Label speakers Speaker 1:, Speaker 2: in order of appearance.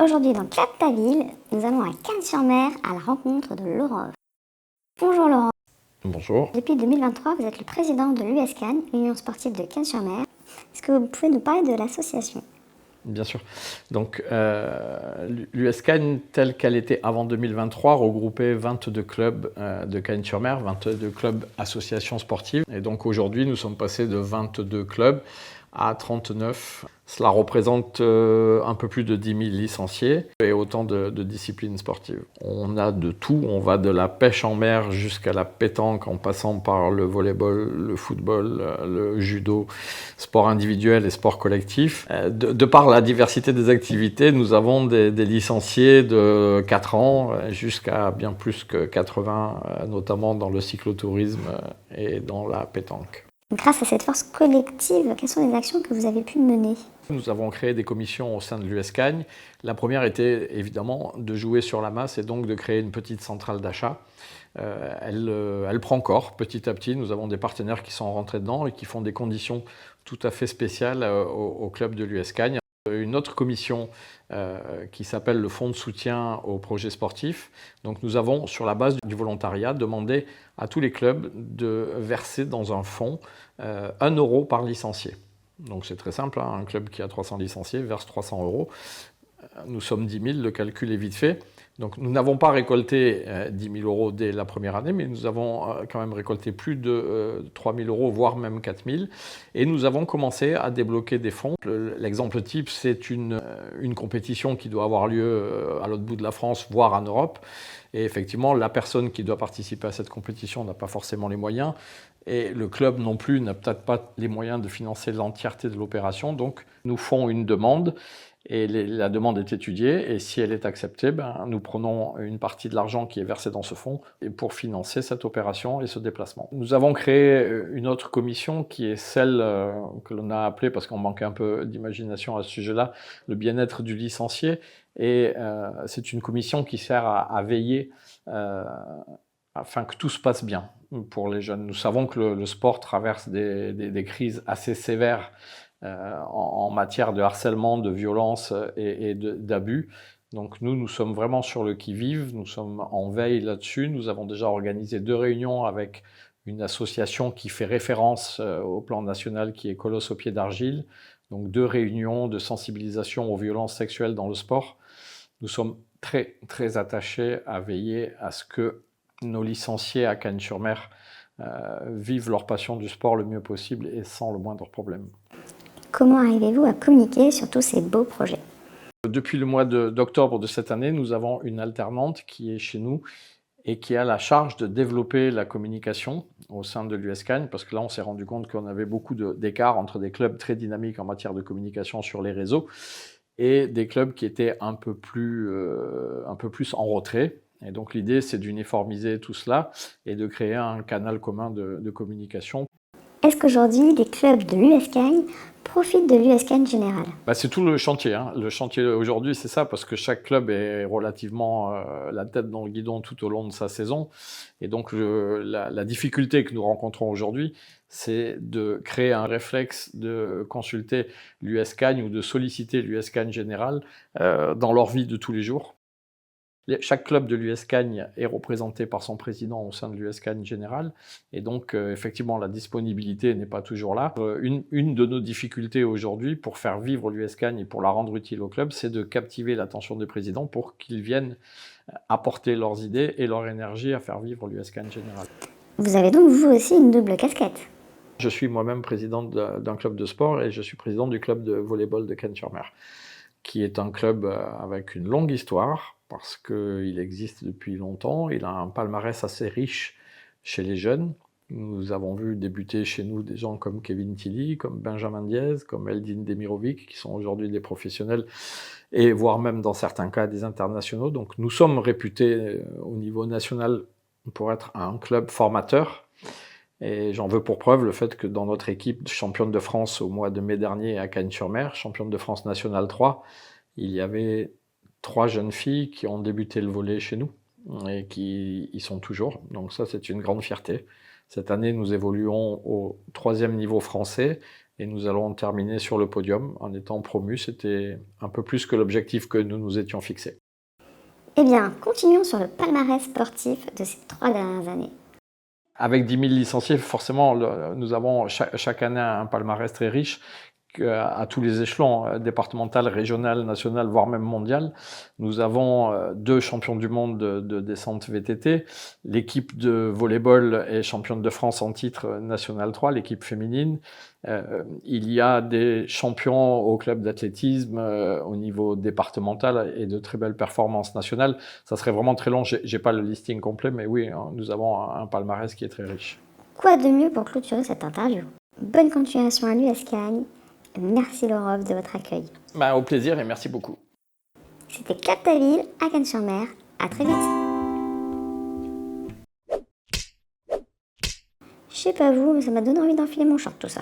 Speaker 1: Aujourd'hui, dans Clap ta ville, nous allons à Cannes-sur-Mer à la rencontre de Laurent. Bonjour Laurent.
Speaker 2: Bonjour.
Speaker 1: Depuis 2023, vous êtes le président de l'US Cannes, l'Union sportive de Cannes-sur-Mer. Est-ce que vous pouvez nous parler de l'association ?
Speaker 2: Bien sûr. Donc, l'US Cannes, telle qu'elle était avant 2023, regroupait 22 clubs de Cannes-sur-Mer, 22 clubs associations sportives. Et donc aujourd'hui, nous sommes passés de 22 clubs à 39. Cela représente un peu plus de 10 000 licenciés et autant de disciplines sportives. On a de tout, on va de la pêche en mer jusqu'à la pétanque en passant par le volleyball, le football, le judo, sport individuel et sport collectif. De par la diversité des activités, nous avons des licenciés de 4 ans jusqu'à bien plus que 80, notamment dans le cyclotourisme et dans la pétanque.
Speaker 1: Grâce à cette force collective, quelles sont les actions que vous avez pu mener ?
Speaker 2: Nous avons créé des commissions au sein de l'US Cannes. La première était évidemment de jouer sur la masse et donc de créer une petite centrale d'achat. Elle prend corps petit à petit. Nous avons des partenaires qui sont rentrés dedans et qui font des conditions tout à fait spéciales au club de l'US Cannes. Une autre commission qui s'appelle le Fonds de soutien aux projets sportifs. Donc nous avons, sur la base du volontariat, demandé à tous les clubs de verser dans un fonds 1 euro par licencié. Donc c'est très simple, hein, un club qui a 300 licenciés verse 300 euros. Nous sommes 10 000, le calcul est vite fait. Donc nous n'avons pas récolté 10 000 euros dès la première année, mais nous avons quand même récolté plus de 3 000 euros, voire même 4 000. Et nous avons commencé à débloquer des fonds. L'exemple type, c'est une compétition qui doit avoir lieu à l'autre bout de la France, voire en Europe. Et effectivement, la personne qui doit participer à cette compétition n'a pas forcément les moyens. Et le club non plus n'a peut-être pas les moyens de financer l'entièreté de l'opération. Donc nous font une demande. Et la demande est étudiée et si elle est acceptée, nous prenons une partie de l'argent qui est versé dans ce fonds pour financer cette opération et ce déplacement. Nous avons créé une autre commission qui est celle que l'on a appelée, parce qu'on manquait un peu d'imagination à ce sujet-là, le bien-être du licencié. Et c'est une commission qui sert à veiller afin que tout se passe bien pour les jeunes. Nous savons que le sport traverse des crises assez sévères en matière de harcèlement, de violence et d'abus. Donc nous sommes vraiment sur le qui-vive, nous sommes en veille là-dessus. Nous avons déjà organisé 2 réunions avec une association qui fait référence au plan national qui est Colosse au pied d'argile. Donc 2 réunions de sensibilisation aux violences sexuelles dans le sport. Nous sommes très très attachés à veiller à ce que nos licenciés à Cannes-sur-Mer vivent leur passion du sport le mieux possible et sans le moindre problème.
Speaker 1: Comment arrivez-vous à communiquer sur tous ces beaux projets ?
Speaker 2: Depuis le mois d'octobre de cette année, nous avons une alternante qui est chez nous et qui a la charge de développer la communication au sein de l'US Cannes, parce que là, on s'est rendu compte qu'on avait beaucoup d'écart entre des clubs très dynamiques en matière de communication sur les réseaux et des clubs qui étaient un peu plus en retrait. Et donc l'idée, c'est d'uniformiser tout cela et de créer un canal commun de communication.
Speaker 1: Est-ce qu'aujourd'hui, les clubs de l'US Cannes profitent de l'US Cannes Général ?
Speaker 2: C'est tout le chantier. Hein. Le chantier aujourd'hui, c'est ça, parce que chaque club est relativement la tête dans le guidon tout au long de sa saison. Et donc la difficulté que nous rencontrons aujourd'hui, c'est de créer un réflexe de consulter l'US Cannes ou de solliciter l'US Cannes Général dans leur vie de tous les jours. Chaque club de l'US Cannes est représenté par son président au sein de l'US Cannes Général et donc effectivement la disponibilité n'est pas toujours là. Une de nos difficultés aujourd'hui pour faire vivre l'US Cannes et pour la rendre utile au club, c'est de captiver l'attention des présidents pour qu'ils viennent apporter leurs idées et leur énergie à faire vivre l'US Cannes Général.
Speaker 1: Vous avez donc vous aussi une double casquette ?
Speaker 2: Je suis moi-même président d'un club de sport et je suis président du club de volleyball de Cannes-sur-Mer, qui est un club avec une longue histoire, parce qu'il existe depuis longtemps. Il a un palmarès assez riche chez les jeunes. Nous avons vu débuter chez nous des gens comme Kevin Tilly, comme Benjamin Diez, comme Eldin Demirovic, qui sont aujourd'hui des professionnels, et voire même dans certains cas des internationaux. Donc nous sommes réputés au niveau national pour être un club formateur. Et j'en veux pour preuve le fait que dans notre équipe championne de France au mois de mai dernier à Cannes-sur-Mer, championne de France nationale 3, il y avait 3 jeunes filles qui ont débuté le volley chez nous et qui y sont toujours. Donc ça, c'est une grande fierté. Cette année, nous évoluons au 3e niveau français et nous allons terminer sur le podium en étant promus. C'était un peu plus que l'objectif que nous nous étions fixés.
Speaker 1: Eh bien, continuons sur le palmarès sportif de ces 3 dernières années.
Speaker 2: Avec 10 000 licenciés, forcément, nous avons chaque année un palmarès très riche à tous les échelons, départemental, régional, national, voire même mondial. Nous avons 2 champions du monde de descente VTT. L'équipe de volleyball est championne de France en titre national 3, l'équipe féminine. Il y a des champions au club d'athlétisme au niveau départemental et de très belles performances nationales. Ça serait vraiment très long, j'ai pas le listing complet, mais oui, nous avons un palmarès qui est très riche.
Speaker 1: Quoi de mieux pour clôturer cette interview? Bonne continuation à l'US Cagnes. Merci Laurent de votre accueil.
Speaker 2: Au plaisir et merci beaucoup.
Speaker 1: C'était Captaville à Cannes-sur-Mer. À très vite. Je sais pas vous, mais ça m'a donné envie d'enfiler mon short tout ça.